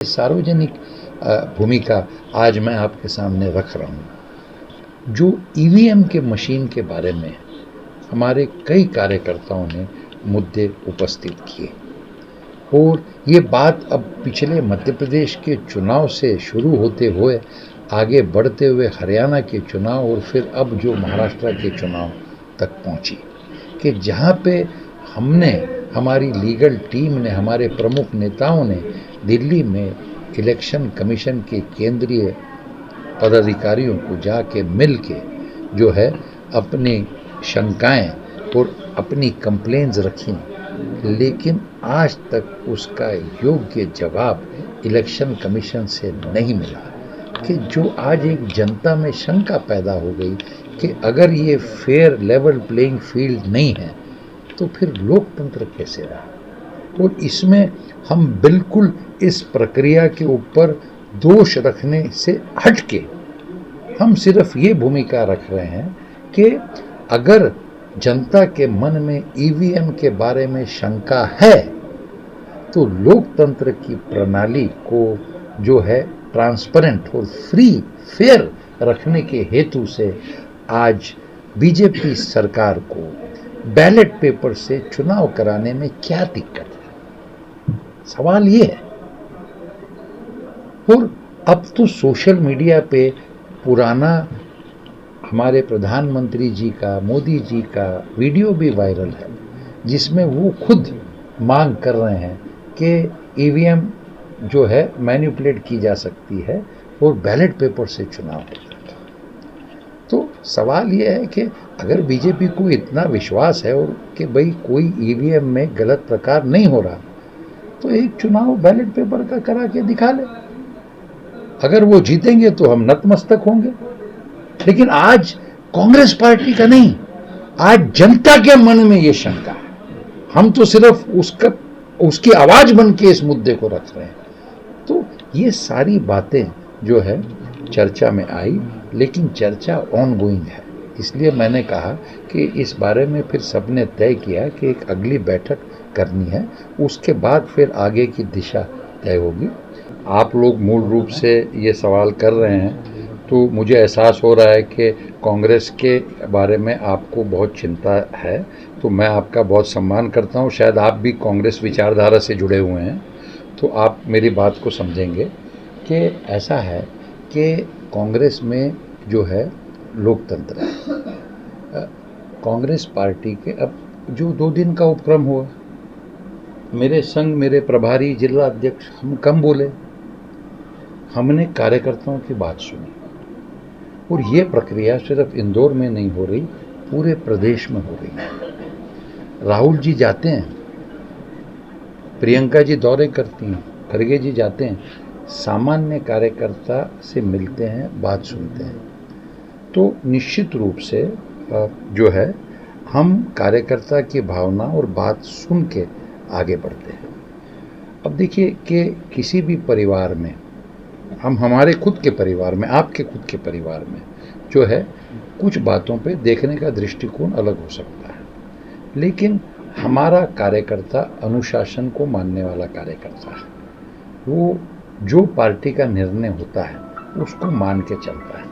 सार्वजनिक भूमिका आज मैं आपके सामने रख रहा हूँ। जो ईवीएम के मशीन के बारे में हमारे कई कार्यकर्ताओं ने मुद्दे उपस्थित किए और ये बात अब पिछले मध्य प्रदेश के चुनाव से शुरू होते हुए आगे बढ़ते हुए हरियाणा के चुनाव और फिर अब जो महाराष्ट्र के चुनाव तक पहुंची कि जहां पे हमने, हमारी लीगल टीम ने, हमारे प्रमुख नेताओं ने दिल्ली में इलेक्शन कमीशन के केंद्रीय पदाधिकारियों को जाके मिल के जो है अपनी शंकाएं और अपनी कंप्लेंट्स रखी, लेकिन आज तक उसका योग्य जवाब इलेक्शन कमीशन से नहीं मिला। कि जो आज एक जनता में शंका पैदा हो गई कि अगर ये फेयर लेवल प्लेइंग फील्ड नहीं है तो फिर लोकतंत्र कैसे रहा। और इसमें हम बिल्कुल इस प्रक्रिया के ऊपर दोष रखने से हटके हम सिर्फ ये भूमिका रख रहे हैं कि अगर जनता के मन में ईवीएम के बारे में शंका है तो लोकतंत्र की प्रणाली को जो है ट्रांसपेरेंट और फ्री फेयर रखने के हेतु से आज बीजेपी सरकार को बैलेट पेपर से चुनाव कराने में क्या दिक्कत है, सवाल ये है। और अब तो सोशल मीडिया पे पुराना हमारे प्रधानमंत्री जी का, मोदी जी का वीडियो भी वायरल है जिसमें वो खुद मांग कर रहे हैं कि ईवीएम जो है मैनिपुलेट की जा सकती है और बैलेट पेपर से चुनाव होगा। तो सवाल ये है कि अगर बीजेपी को इतना विश्वास है और कि भाई कोई ईवीएम में गलत प्रकार नहीं हो रहा तो एक चुनाव बैलेट पेपर का करा के दिखा ले। अगर वो जीतेंगे तो हम नतमस्तक होंगे। लेकिन आज कांग्रेस पार्टी का नहीं, आज जनता के मन में ये शंका है। हम तो सिर्फ उसकी आवाज बन के इस मुद्दे को रख रहे हैं। तो ये सारी बातें जो है चर्चा में आई, लेकिन चर्चा ऑनगोइंग है। इसलिए मैंने कहा कि इस बारे में फिर सबने तय किया कि एक अगली बैठक करनी है, उसके बाद फिर आगे की दिशा तय होगी। आप लोग मूल रूप से ये सवाल कर रहे हैं तो मुझे एहसास हो रहा है कि कांग्रेस के बारे में आपको बहुत चिंता है, तो मैं आपका बहुत सम्मान करता हूँ। शायद आप भी कांग्रेस विचारधारा से जुड़े हुए हैं तो आप मेरी बात को समझेंगे कि ऐसा है कि कांग्रेस में जो है लोकतंत्र है। कांग्रेस पार्टी के अब जो 2 दिन का उपक्रम हुआ, मेरे संग मेरे प्रभारी जिला अध्यक्ष हम कम बोले, हमने कार्यकर्ताओं की बात सुनी। और ये प्रक्रिया सिर्फ इंदौर में नहीं हो रही, पूरे प्रदेश में हो रही है। राहुल जी जाते हैं, प्रियंका जी दौरे करती हैं, खड़गे जी जाते हैं, सामान्य कार्यकर्ता से मिलते हैं, बात सुनते हैं। तो निश्चित रूप से जो है हम कार्यकर्ता की भावना और बात सुन के आगे बढ़ते हैं। अब देखिए कि किसी भी परिवार में, हम हमारे खुद के परिवार में, आपके खुद के परिवार में जो है कुछ बातों पे देखने का दृष्टिकोण अलग हो सकता है, लेकिन हमारा कार्यकर्ता अनुशासन को मानने वाला कार्यकर्ता है। वो जो पार्टी का निर्णय होता है उसको मान के चलता है।